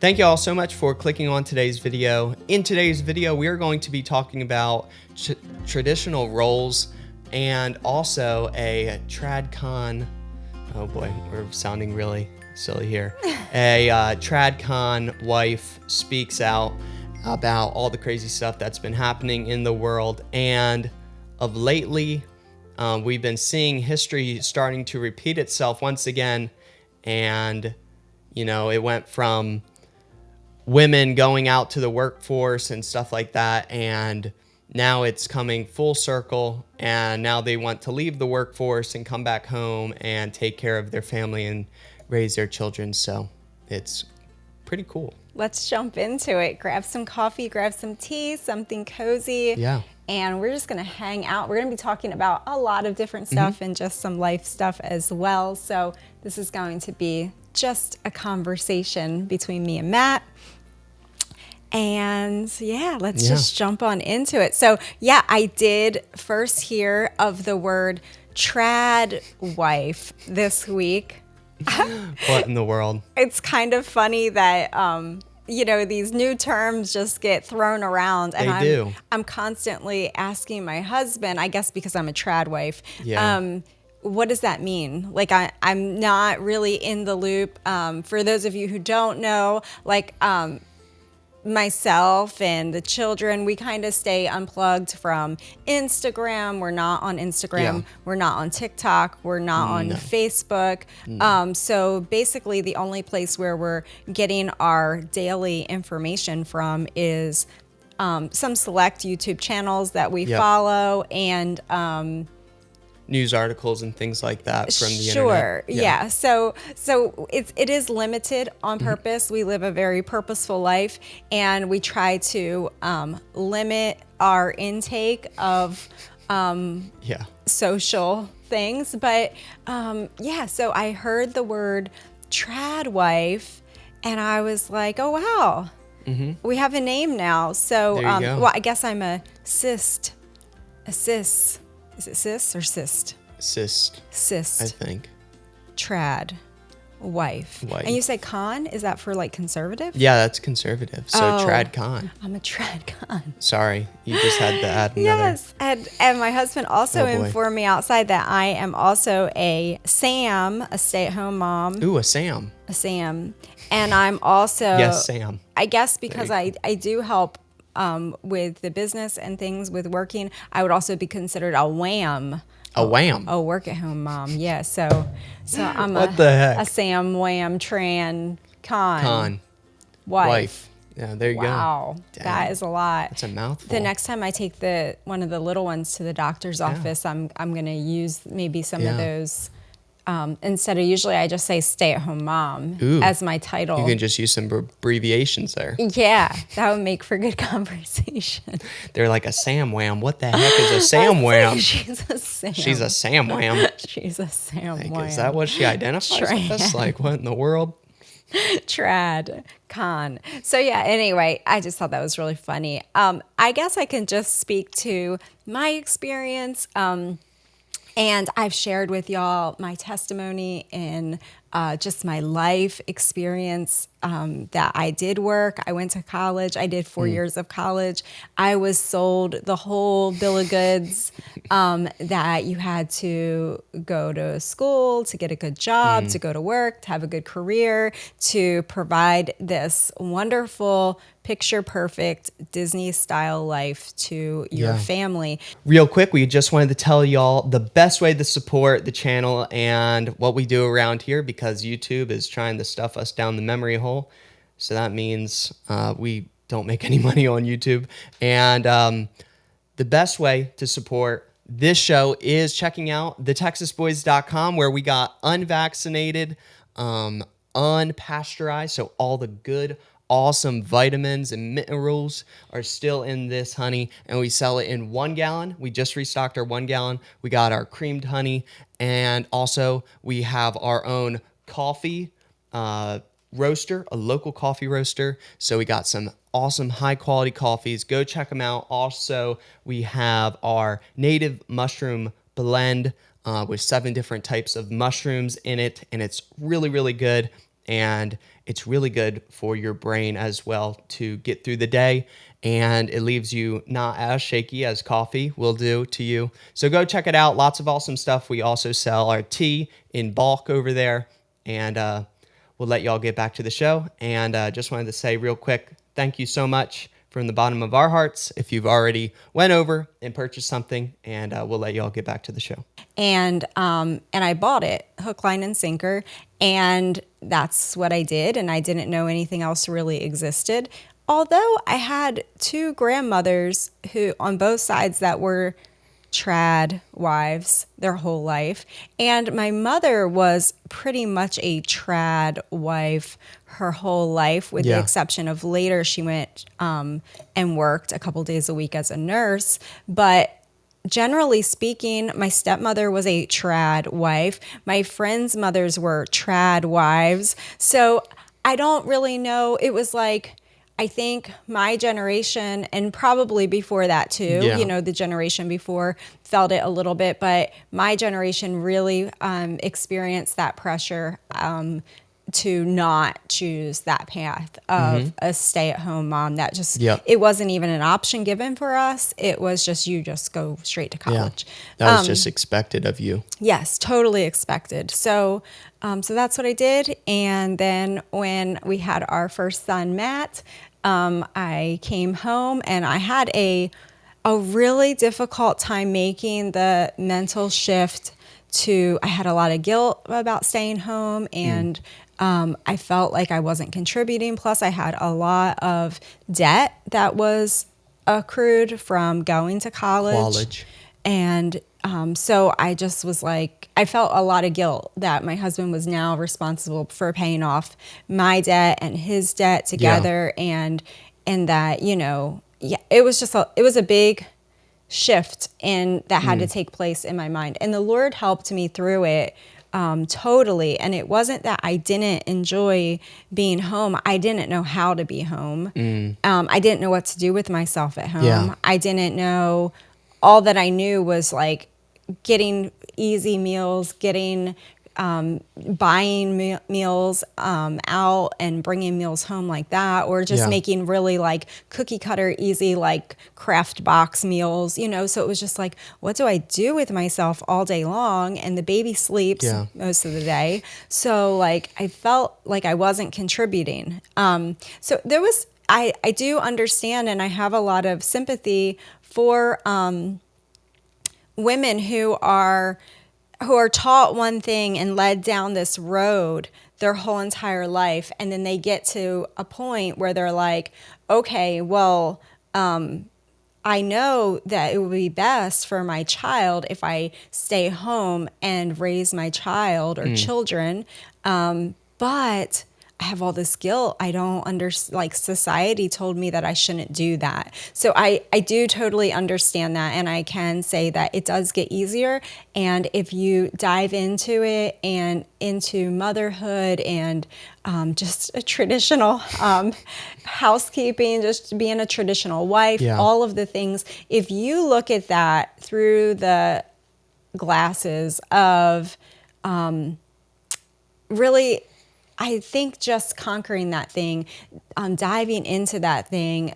Thank you all so much for clicking on today's video. In today's video, we are going to be talking about traditional roles and also a TRADCON. Oh boy, we're sounding really silly here. A TRADCON wife speaks out about all the crazy stuff that's been happening in the world. And of lately, we've been seeing history starting to repeat itself once again. And, you know, it went from women going out to the workforce and stuff like that, and now it's coming full circle, and now they want to leave the workforce and come back home and take care of their family and raise their children. So it's pretty cool. Let's jump into it. Grab some coffee, grab some tea, something cozy. Yeah. And we're just gonna hang out. We're gonna be talking about a lot of different stuff and just some life stuff as well. So this is going to be just a conversation between me and Matt. And yeah, let's just jump on into it. So yeah, I did first hear of the word trad wife this week. What in the world? It's kind of funny that you know, these new terms just get thrown around, and I'm constantly asking my husband, I guess because I'm a trad wife, what does that mean? Like I'm not really in the loop. For those of you who don't know, like myself and the children, we kind of stay unplugged from Instagram. We're not on Instagram. We're not on TikTok. We're not on Facebook. So basically the only place where we're getting our daily information from is some select YouTube channels that we follow, and news articles and things like that from the internet. Sure, yeah. So it is limited on purpose. We live a very purposeful life, and we try to limit our intake of social things. But so I heard the word trad wife, and I was like, oh wow, we have a name now. So well, I guess I'm a cis. Is it cis or cyst? Cyst. I think. Trad. Wife. And you say con? Is that for like conservative? Yeah, that's conservative. So TRADCON. I'm a TRADCON. Sorry, you just had to add another. Yes, and my husband also informed me outside that I am also a Sam, a stay-at-home mom. Ooh, a Sam. A Sam. And I'm also... Yes, Sam. I guess because I do help with the business and things with working, I would also be considered a wham. A wham? Oh, work at home mom. Yeah. So I'm a Sam wham tran con wife. Yeah, there you go. Wow, that is a lot. That's a mouthful. The next time I take one of the little ones to the doctor's office, I'm gonna use maybe some of those. Instead of usually I just say stay-at-home mom as my title. You can just use some abbreviations there. Yeah, that would make for good conversation. They're like a Sam wham. What the heck is a Sam wham? She's a Sam. She's a Sam wham. She's a Sam wham. Is that what she identifies with us? Like, what in the world? Trad con. So yeah, anyway, I just thought that was really funny. I guess I can just speak to my experience. And I've shared with y'all my testimony in just my life experience that I did work. I went to college. I did 4 years of college. I was sold the whole bill of goods that you had to go to school, to get a good job, to go to work, to have a good career, to provide this wonderful picture perfect Disney style life to your family. Real quick, we just wanted to tell y'all the best way to support the channel and what we do around here, because YouTube is trying to stuff us down the memory hole. So that means we don't make any money on YouTube. And the best way to support this show is checking out TheTexasBoys.com, where we got unvaccinated, unpasteurized, so all the good, awesome vitamins and minerals are still in this honey, and we sell it in 1 gallon. We just restocked our 1 gallon. We got our creamed honey, and also we have our own coffee roaster, a local coffee roaster. So we got some awesome high quality coffees. Go check them out. Also, we have our native mushroom blend with 7 different types of mushrooms in it, and it's really, really good. And it's really good for your brain as well to get through the day, and it leaves you not as shaky as coffee will do to you. So go check it out. Lots of awesome stuff. We also sell our tea in bulk over there, and we'll let y'all get back to the show. And just wanted to say real quick, thank you so much from the bottom of our hearts if you've already went over and purchased something, and we'll let y'all get back to the show. And I bought it hook, line, and sinker, and that's what I did. And I didn't know anything else really existed. Although I had two grandmothers who on both sides that were trad wives their whole life. And my mother was pretty much a trad wife her whole life, with the exception of later she went and worked a couple days a week as a nurse. But generally speaking, my stepmother was a trad wife. My friends' mothers were trad wives. So I don't really know. It was like, I think my generation, and probably before that too, the generation before felt it a little bit, but my generation really experienced that pressure to not choose that path of a stay-at-home mom. That just, it wasn't even an option given for us. It was just, you just go straight to college. Yeah. That was just expected of you. Yes, totally expected. So that's what I did. And then when we had our first son, Matt, I came home and I had a really difficult time making the mental shift to, I had a lot of guilt about staying home, and I felt like I wasn't contributing. Plus I had a lot of debt that was accrued from going to college. And so I just was like, I felt a lot of guilt that my husband was now responsible for paying off my debt and his debt together. And that, it was just it was a big shift that had to take place in my mind. And the Lord helped me through it totally. And it wasn't that I didn't enjoy being home. I didn't know how to be home. I didn't know what to do with myself at home. I didn't know. All that I knew was like getting easy meals, buying meals out and bringing meals home like that, or just making really like cookie cutter, easy, like craft box meals, So it was just like, what do I do with myself all day long? And the baby sleeps most of the day. So like, I felt like I wasn't contributing. So there was, I do understand, and I have a lot of sympathy for women who are taught one thing and led down this road their whole entire life, and then they get to a point where they're like, okay, well, I know that it would be best for my child if I stay home and raise my child or children, but I have all this guilt. I don't like society told me that I shouldn't do that. So I do totally understand that. And I can say that it does get easier. And if you dive into it and into motherhood and just a traditional housekeeping, just being a traditional wife, all of the things, if you look at that through the glasses of really, I think just conquering that thing, diving into that thing,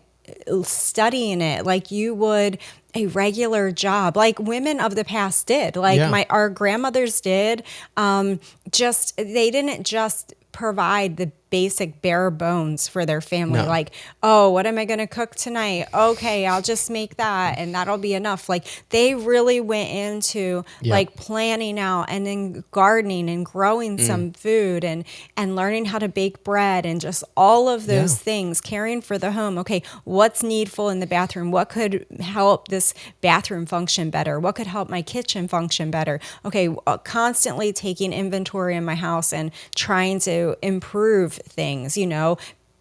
studying it like you would a regular job, like women of the past did, like our grandmothers did. They didn't just provide the basic bare bones for their family. No. Like, oh, what am I going to cook tonight? Okay, I'll just make that and that'll be enough. Like they really went into like planning out and then gardening and growing some food and learning how to bake bread and just all of those things, caring for the home. Okay, what's needful in the bathroom? What could help this bathroom function better? What could help my kitchen function better? Okay, constantly taking inventory in my house and trying to improve things,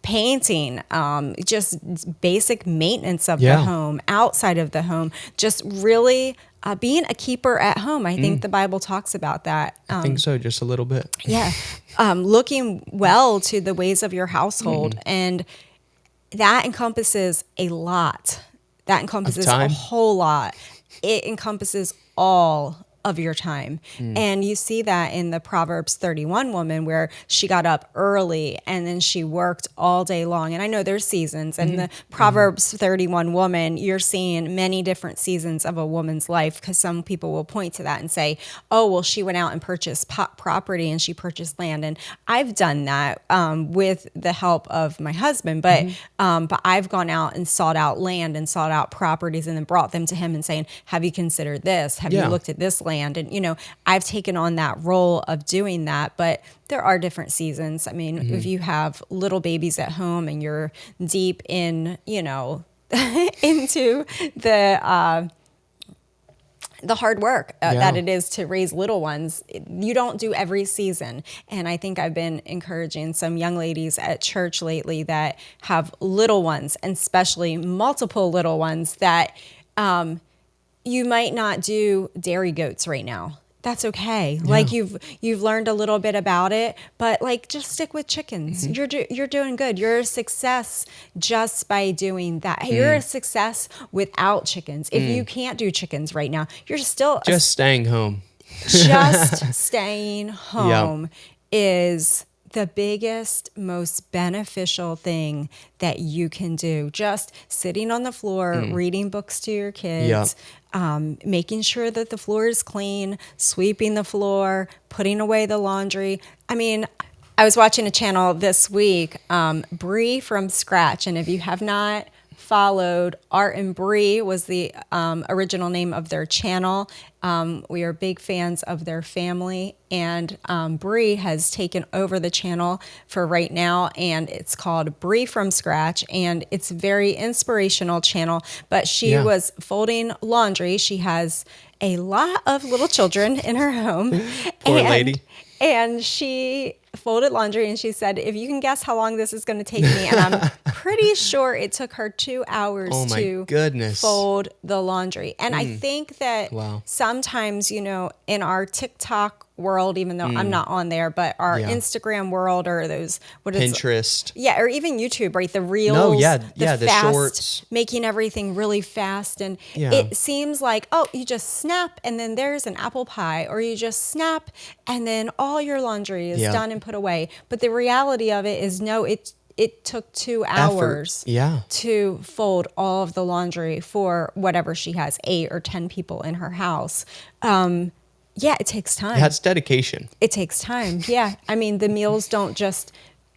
painting, just basic maintenance of the home, outside of the home, just really being a keeper at home. I think the Bible talks about that. I think so, just a little bit. Looking well to the ways of your household. And that encompasses a lot. That encompasses a whole lot. It encompasses all of your time. And you see that in the Proverbs 31 woman, where she got up early and then she worked all day long. And I know there's seasons, and the Proverbs 31 woman, you're seeing many different seasons of a woman's life, because some people will point to that and say, oh, well, she went out and purchased property and she purchased land. And I've done that with the help of my husband, but I've gone out and sought out land and sought out properties and then brought them to him and saying, have you considered this? Have you looked at this land? And, I've taken on that role of doing that, but there are different seasons. I mean, if you have little babies at home and you're deep in, into the hard work that it is to raise little ones, you don't do every season. And I think I've been encouraging some young ladies at church lately that have little ones, and especially multiple little ones, that you might not do dairy goats right now. That's okay. Yeah. Like you've learned a little bit about it, but like just stick with chickens. You're doing good. You're a success just by doing that. You're a success without chickens. If you can't do chickens right now, you're still just staying home. Just staying home is the biggest, most beneficial thing that you can do. Just sitting on the floor, reading books to your kids, making sure that the floor is clean, sweeping the floor, putting away the laundry. I mean, I was watching a channel this week, Brie from Scratch. And if you have not followed, Art and Brie was the original name of their channel. We are big fans of their family, and Brie has taken over the channel for right now, and it's called Brie from Scratch, and it's a very inspirational channel. But she was folding laundry. She has a lot of little children in her home. Poor lady. And she folded laundry, and she said, if you can guess how long this is going to take me, and I'm pretty sure it took her 2 hours to fold the laundry. And I think that sometimes, in our TikTok world, even though I'm not on there, but our Instagram world, or those, Pinterest. Or even YouTube, right? The reels, the fast, shorts. making everything really fast. And it seems like, oh, you just snap and then there's an apple pie, or you just snap and then all your laundry is done and put away. But the reality of it is, no, it took 2 hours to fold all of the laundry for whatever she has, 8 or 10 people in her house. It takes time. That's dedication. It takes time. Yeah. I mean, the meals don't just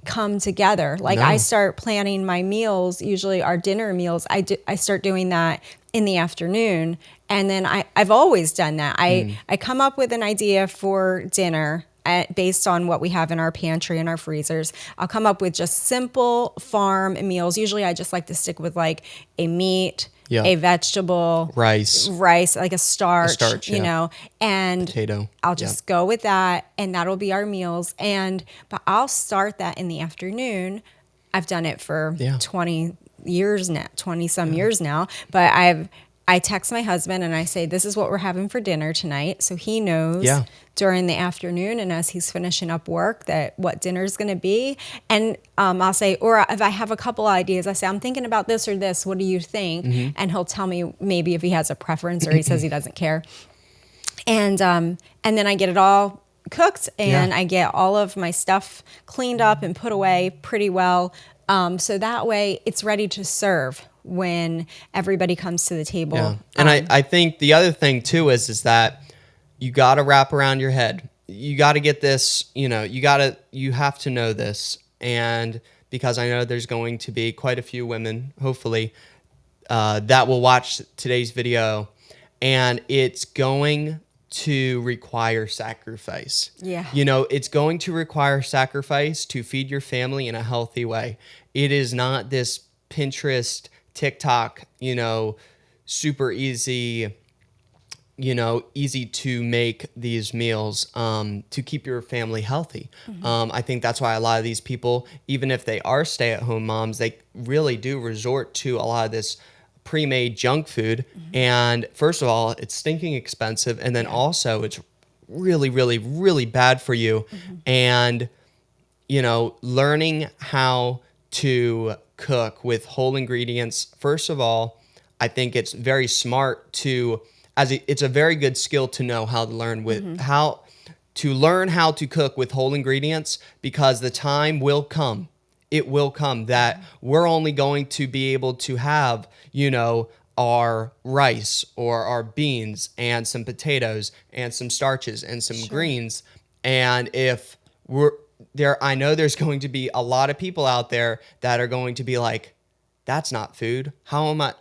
come together. Like I start planning my meals, usually our dinner meals. I start doing that in the afternoon. And then I've always done that. I come up with an idea for dinner based on what we have in our pantry and our freezers. I'll come up with just simple farm meals. Usually I just like to stick with like a meat, a vegetable, rice, like a starch, and potato. I'll just go with that, and that'll be our meals. But I'll start that in the afternoon. I've done it for 20 years now, 20 some years now, but I text my husband and I say, this is what we're having for dinner tonight. So he knows during the afternoon, and as he's finishing up work, that what dinner is going to be. And I'll say, or if I have a couple ideas, I say, I'm thinking about this or this. What do you think? And he'll tell me maybe if he has a preference, or he says he doesn't care. And then I get it all cooked, and I get all of my stuff cleaned up and put away pretty well. So that way it's ready to serve when everybody comes to the table. Yeah. And I think the other thing too is that you got to wrap around your head. You got to get this, you have to know this. And because I know there's going to be quite a few women, hopefully, that will watch today's video, and it's going to require sacrifice. Yeah. It's going to require sacrifice to feed your family in a healthy way. It is not this Pinterest, TikTok, super easy, easy to make these meals to keep your family healthy. I think that's why a lot of these people, even if they are stay-at-home moms, they really do resort to a lot of this pre-made junk food. And first of all, it's stinking expensive. And then also it's really, really, really bad for you. And, learning how to cook with whole ingredients. First of all, I think it's very smart to it's a very good skill to know how to learn with how to learn how to cook with whole ingredients, because the time will come. It will come that we're only going to be able to have, our rice or our beans and some potatoes and some starches and some greens. And if we're there, I know there's going to be a lot of people out there that are going to be like, that's not food. How am I?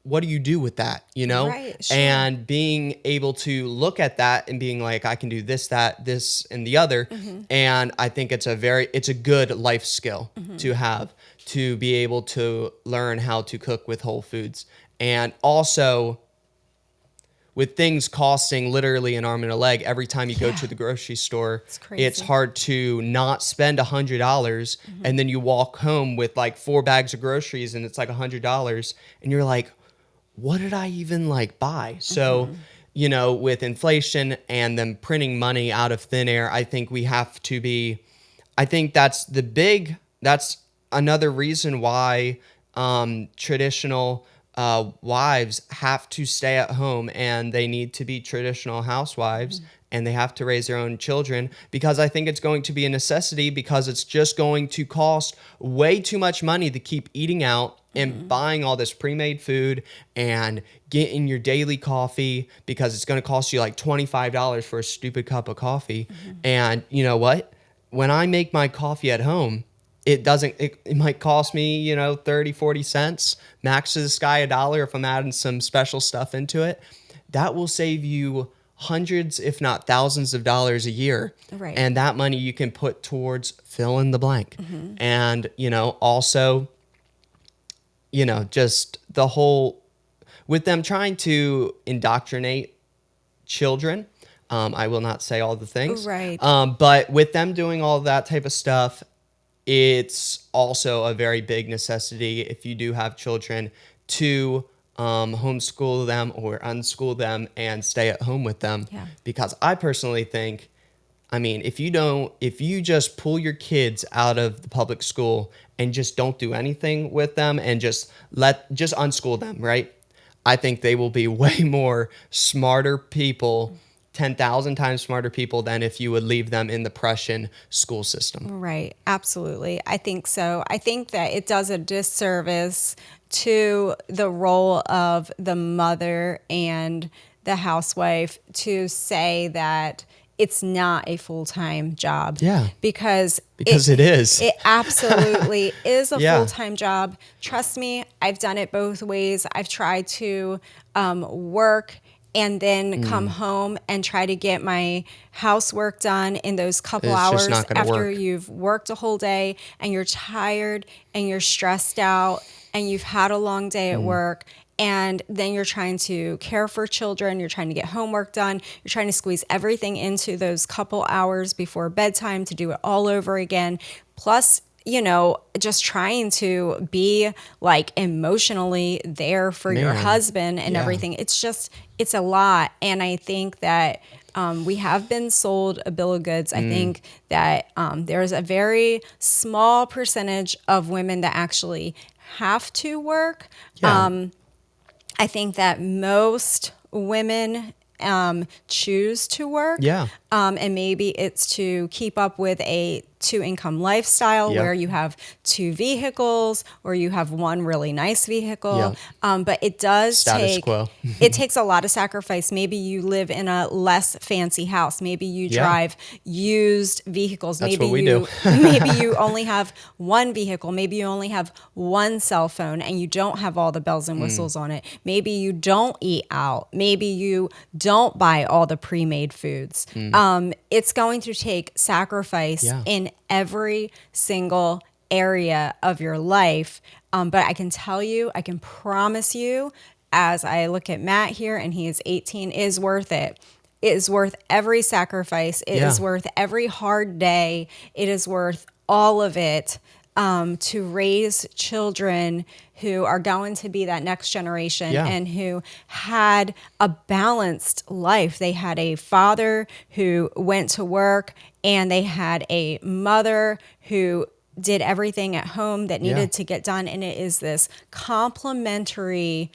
What do you do with that? Right, sure. And being able to look at that and being like, I can do this, that, this, and the other. And I think it's a good life skill to have, to be able to learn how to cook with whole foods. And also, with things costing literally an arm and a leg every time you go to the grocery store, it's hard to not spend $100 and then you walk home with like 4 bags of groceries and it's like $100 and you're like, what did I even buy? So, with inflation and them printing money out of thin air, I think we have to be, I think that's another reason why traditional wives have to stay at home, and they need to be traditional housewives, and they have to raise their own children, because I think it's going to be a necessity, because it's just going to cost way too much money to keep eating out and buying all this pre-made food and getting your daily coffee, because it's going to cost you like $25 for a stupid cup of coffee. And you know what? When I make my coffee at home, it might cost me, 30, 40 cents, max to the sky $1 if I'm adding some special stuff into it. That will save you hundreds, if not thousands of dollars a year. Right. And that money you can put towards fill in the blank. And, also, just the whole, with them trying to indoctrinate children, I will not say all the things. Right. But with them doing all that type of stuff, it's also a very big necessity, if you do have children, to homeschool them or unschool them and stay at home with them. Yeah. Because I personally think, if you just pull your kids out of the public school and just don't do anything with them and just unschool them, right? I think they will be way more smarter people, 10,000 times smarter people, than if you would leave them in the Prussian school system. Right. Absolutely. I think so. I think that it does a disservice to the role of the mother and the housewife to say that it's not a full-time job. Yeah. Because it is. It absolutely is a Yeah. full-time job. Trust me, I've done it both ways. I've tried to work and then come home and try to get my housework done in those couple It's just hours not gonna after work. you've worked a whole day and you're tired and you're stressed out and you've had a long day at work. And then you're trying to care for children, you're trying to get homework done, you're trying to squeeze everything into those couple hours before bedtime to do it all over again. Plus, just trying to be emotionally there for your husband and everything. It's a lot. And I think that we have been sold a bill of goods. I think that there's a very small percentage of women that actually have to work. Yeah. I think that most women choose to work. Yeah. And maybe it's to keep up with a 2-income lifestyle Yep. where you have 2 vehicles or you have one really nice vehicle. Yep. But it does Status quo. it takes a lot of sacrifice. Maybe you live in a less fancy house. Maybe you Yeah. drive used vehicles. That's Maybe what we you do. maybe you only have one vehicle. Maybe you only have one cell phone and you don't have all the bells and whistles on it. Maybe you don't eat out. Maybe you don't buy all the pre-made foods. It's going to take sacrifice Yeah. in every single area of your life. But I can tell you, I can promise you, as I look at Matt here and he is 18, it is worth it. It is worth every sacrifice. It is Yeah. worth every hard day. It is worth all of it to raise children who are going to be that next generation Yeah. and who had a balanced life. They had a father who went to work and they had a mother who did everything at home that needed to get done. And it is this complementary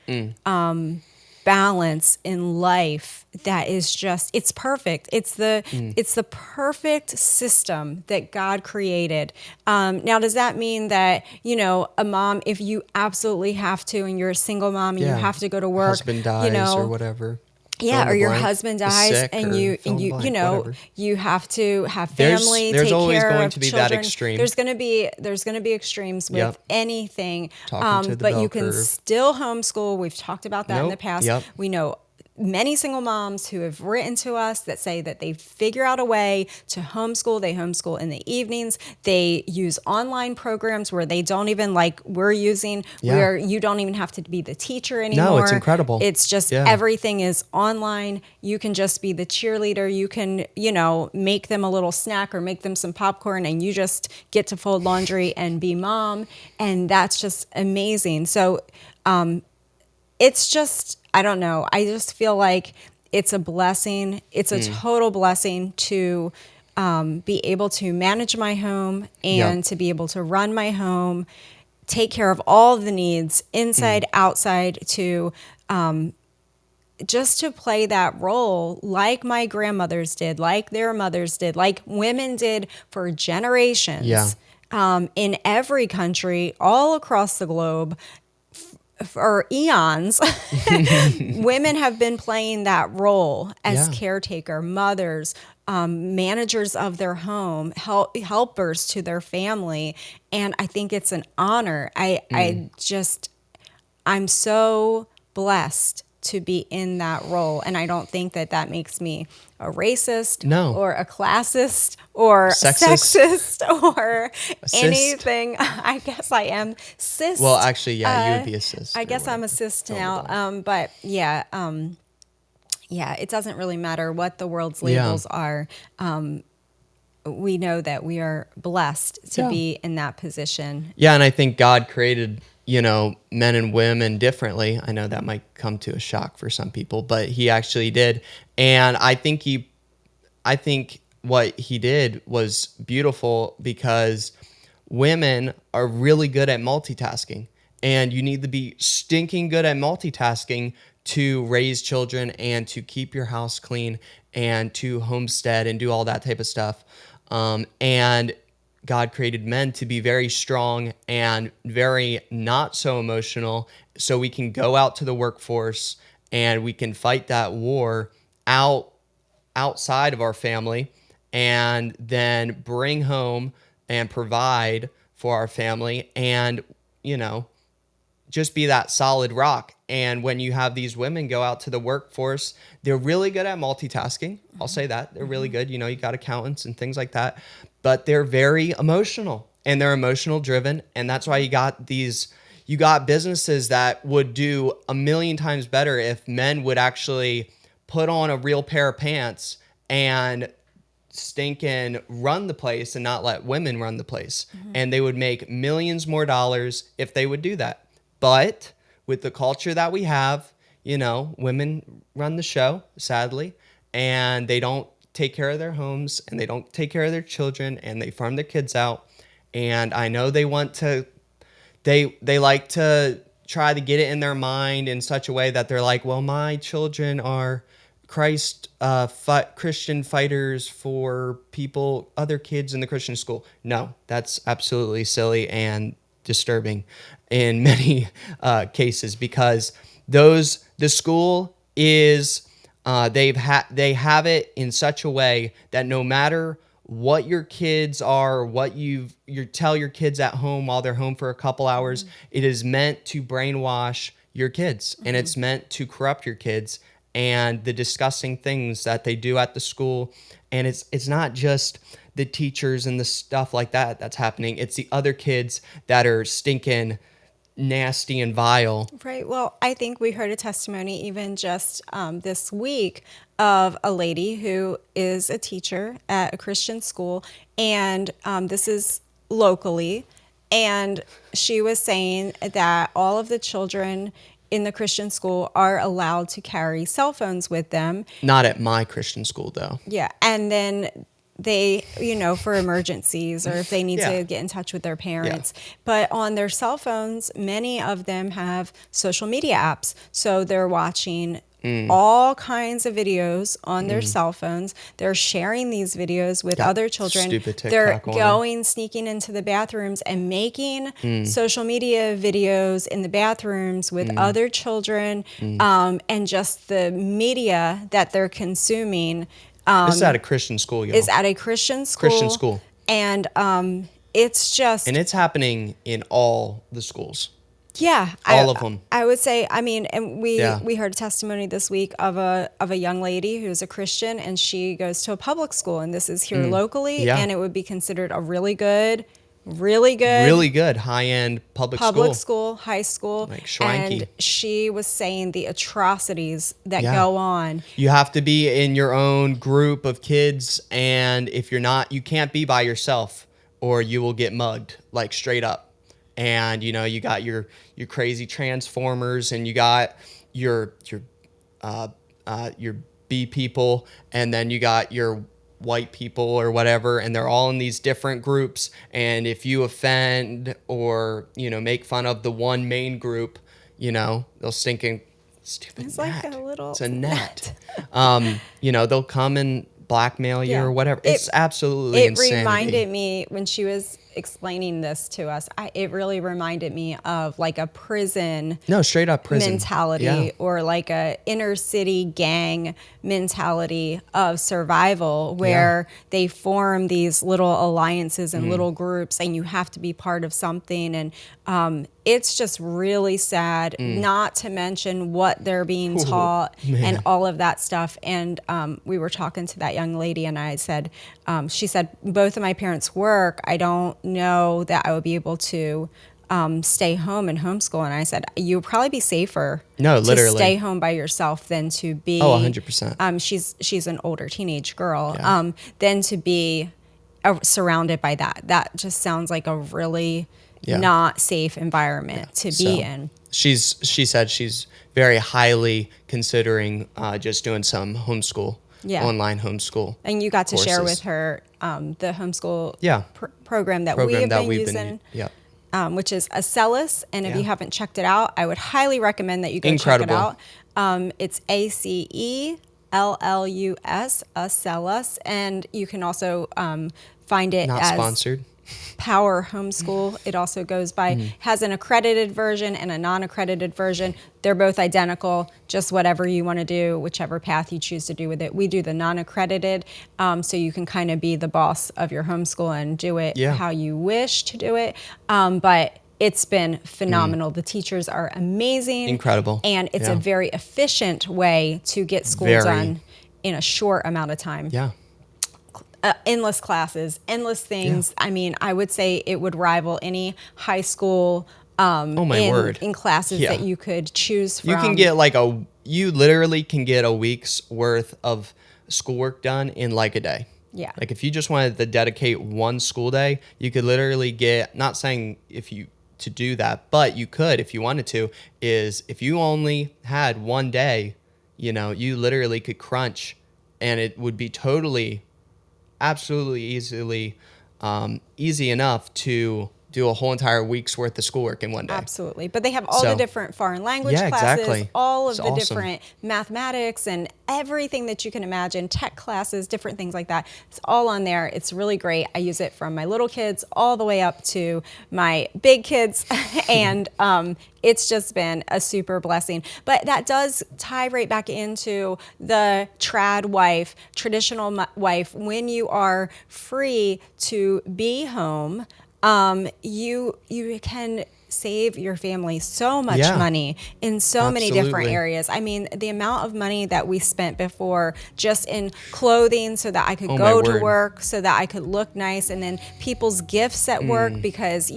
balance in life that is just, it's perfect. It's the perfect system that God created. Now, does that mean that, a mom, if you absolutely have to, and you're a single mom and you have to go to work, husband dies or whatever. Fill yeah, in or the your blank. husband Is dies sick and or you fill in the blank, whatever. you have to have There's family, take always care going of to be that children. extreme. There's going to be extremes with Yep. anything. Talking to the But bell you can curve. still homeschool. We've talked about that in the Nope. past. Yep. We know many single moms who have written to us that say that they figure out a way to homeschool. They homeschool in the evenings. They use online programs where they don't even, like we're using, Yeah. where you don't even have to be the teacher anymore. No, it's incredible. It's just Yeah. everything is online. You can just be the cheerleader. You can, make them a little snack or make them some popcorn, and you just get to fold laundry and be mom. And that's just amazing. So, it's just, I don't know. I just feel like it's a blessing. It's a total blessing to be able to manage my home and Yep. to be able to run my home, take care of all the needs inside, outside, to just to play that role like my grandmothers did, like their mothers did, like women did for generations. Yeah. In every country all across the globe for eons, women have been playing that role as Yeah. caretaker, mothers, managers of their home, helpers to their family. And I think it's an honor. I'm so blessed to be in that role. And I don't think that makes me a racist No. or a classist or Sexist. sexist or Assist. anything. I guess I am cis. Well, actually, yeah, you would be a sis. I or guess I'm a whatever. cis Fill in the now. blank. But yeah, it doesn't really matter what the world's Yeah. labels are. We know that we are blessed to Yeah. be in that position. Yeah, and I think God created, men and women differently. I know that might come to a shock for some people, but he actually did. And I think what he did was beautiful because women are really good at multitasking, and you need to be stinking good at multitasking to raise children and to keep your house clean and to homestead and do all that type of stuff. And God created men to be very strong and very not so emotional, so we can go out to the workforce and we can fight that war outside of our family, and then bring home and provide for our family, and just be that solid rock. And when you have these women go out to the workforce, they're really good at multitasking. I'll say that. They're really good. You got accountants and things like that, but they're very emotional and they're emotional driven. And that's why you got businesses that would do a million times better if men would actually put on a real pair of pants and stinking run the place and not let women run the place. And they would make millions more dollars if they would do that. But with the culture that we have, women run the show, sadly, and they don't take care of their homes and they don't take care of their children and they farm their kids out. And I know they like to try to get it in their mind in such a way that they're like, well, my children are Christian fighters for other kids in the Christian school. No, that's absolutely silly and disturbing in many cases, because the school is they have it in such a way that no matter what your kids are, what you tell your kids at home while they're home for a couple hours, it is meant to brainwash your kids, and it's meant to corrupt your kids, and the disgusting things that they do at the school. And it's not just the teachers and the stuff like that that's happening. It's the other kids that are stinking nasty and vile. Right. Well, I think we heard a testimony even just this week of a lady who is a teacher at a Christian school, and this is locally. And she was saying that all of the children in the Christian school are allowed to carry cell phones with them. Not at my Christian school, though. Yeah. And then they, for emergencies or if they need Yeah. to get in touch with their parents. But on their cell phones, many of them have social media apps. So they're watching all kinds of videos on their cell phones. They're sharing these videos with Got other children. stupid TikTok They're on 'em. going, sneaking into the bathrooms and making social media videos in the bathrooms with other children, and just the media that they're consuming. This is at a Christian school, y'all. Is at a Christian school. Christian school. And it's just, And it's happening in all the schools. yeah, All of them. I would say, I mean, and we Yeah. we heard a testimony this week of a young lady who's a Christian, and she goes to a public school, and this is here locally, Yeah. and it would be considered a really good Really good high-end public school, high school. Like schwanky. And she was saying the atrocities that Yeah. go on. You have to be in your own group of kids, and if you're not, you can't be by yourself or you will get mugged, like straight up. And you got your crazy transformers, and you got your B people, and then you got your white people or whatever, and they're all in these different groups. And if you offend or make fun of the one main group, they'll stupid It's net. like a little It's a net. They'll come and blackmail you Yeah. or whatever. It's absolutely It insanity. reminded me when she was explaining this to us. It really reminded me of like a prison No, straight up prison mentality, Yeah. or like a inner city gang mentality of survival, where they form these little alliances and little groups, and you have to be part of something. And it's just really sad, not to mention what they're being taught and all of that stuff. And we were talking to that young lady, and I said, she said, both of my parents work. I don't know that I would be able to stay home and homeschool. And I said, you would probably be safer No, to literally. stay home by yourself than to be 100%. She's an older teenage girl, Yeah. than to be surrounded by that. That just sounds like a really Yeah. not safe environment to be in. She said she's very highly considering just doing some homeschool, online homeschool. And you got to share courses. with her the homeschool program that Program we've that been we've using. Yep. Which is Acellus. And if Yeah. you haven't checked it out, I would highly recommend that you go Incredible. check it out. It's ACELLUS, Acellus. And you can also find it Not as sponsored. Power Homeschool. It also goes by, has an accredited version and a non-accredited version. They're both identical, just whatever you want to do, whichever path you choose to do with it. We do the non-accredited, so you can kind of be the boss of your homeschool and do it how you wish to do it. But it's been phenomenal. The teachers are amazing. Incredible. And it's a very efficient way to get school done in a short amount of time. Yeah. Endless classes, endless things. I mean, I would say it would rival any high school in classes that you could choose from. You can get you literally can get a week's worth of schoolwork done in like a day. Yeah. Like if you just wanted to dedicate one school day, you could literally get, not saying to do that, but you could, if you wanted to, is if you only had one day, you literally could crunch, and it would be absolutely easy enough to do a whole entire week's worth of schoolwork in one day. Absolutely. But they have all the different foreign language classes, exactly. all of It's the awesome. different mathematics and everything that you can imagine, tech classes, different things like that. It's all on there. It's really great. I use it from my little kids all the way up to my big kids. And it's just been a super blessing. But that does tie right back into the trad wife, traditional wife. When you are free to be home, you can save your family so much money in so many different areas. I mean, the amount of money that we spent before just in clothing so that I could go to work, so that I could look nice, and then people's gifts at work, because,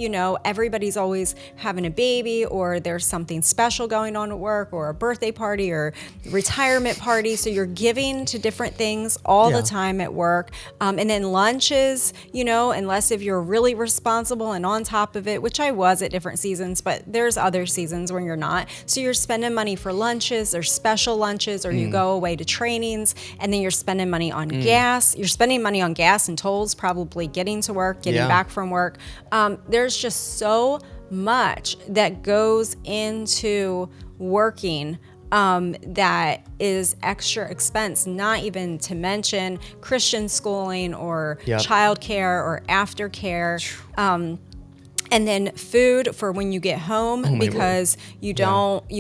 everybody's always having a baby, or there's something special going on at work, or a birthday party or retirement party. So you're giving to different things all the time at work. And then lunches, unless if you're really responsible and on top of it, which I was at different seasons seasons, but there's other seasons when you're not. So you're spending money for lunches or special lunches, or you go away to trainings, and then you're spending money on gas. You're spending money on gas and tolls, probably getting to work, getting back from work. There's just so much that goes into working that is extra expense, not even to mention Christian schooling or childcare or aftercare. And then food for when you get home, because you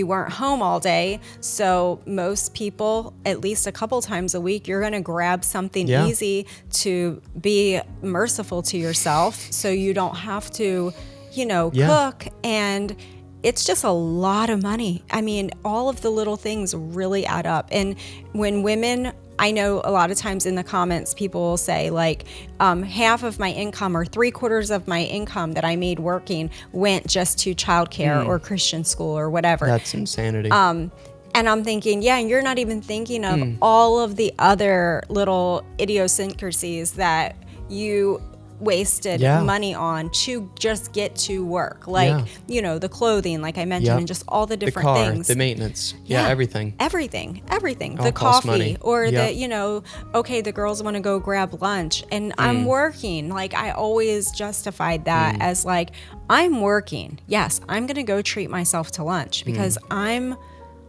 weren't home all day. So most people, at least a couple times a week, you're going to grab something easy to be merciful to yourself, so you don't have to, cook. And it's just a lot of money. I mean, all of the little things really add up. And when women, I know a lot of times in the comments, people will say like, half of my income or 3/4 of my income that I made working went just to childcare or Christian school or whatever. That's insanity. And I'm thinking, and you're not even thinking of all of the other little idiosyncrasies that you wasted money on to just get to work, like the clothing, like I mentioned, and just all the different things, the maintenance, everything, all the costs coffee money. Or the okay, the girls want to go grab lunch and I'm working. Like I always justified that as like, I'm working, yes, I'm gonna go treat myself to lunch because I'm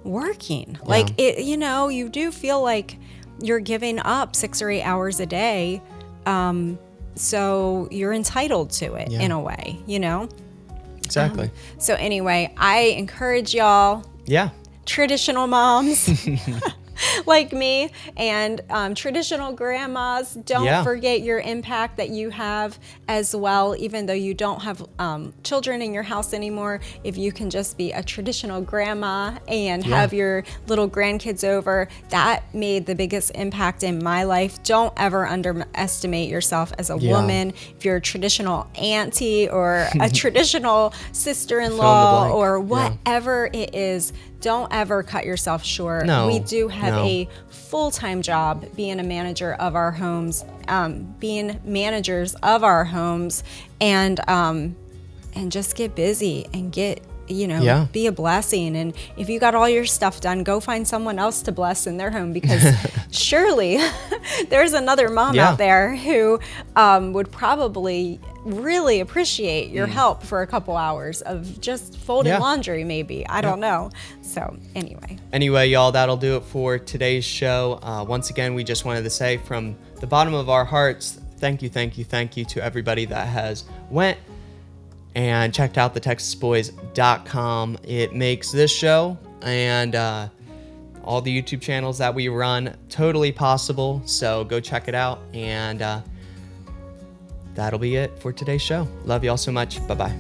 working. Like it, you do feel like you're giving up 6 or 8 hours a day, so you're entitled to it in a way, Exactly. So anyway, I encourage y'all, traditional moms like me and traditional grandmas, don't forget your impact that you have as well, even though you don't have children in your house anymore. If you can just be a traditional grandma and have your little grandkids over, that made the biggest impact in my life. Don't ever underestimate yourself as a woman. If you're a traditional auntie or a traditional sister-in-law or whatever it is, don't ever cut yourself short. No, we do have a full-time job being a manager of our homes, being managers of our homes, and just get busy and get, be a blessing. And if you got all your stuff done, go find someone else to bless in their home, because surely there's another mom out there who would probably really appreciate your help for a couple hours of just folding laundry, maybe. I don't know. So anyway, y'all, that'll do it for today's show. Once again, we just wanted to say from the bottom of our hearts, thank you to everybody that has went and checked out TheTexasBoys.com. It makes this show and all the YouTube channels that we run totally possible. So go check it out. And that'll be it for today's show. Love y'all so much. Bye-bye.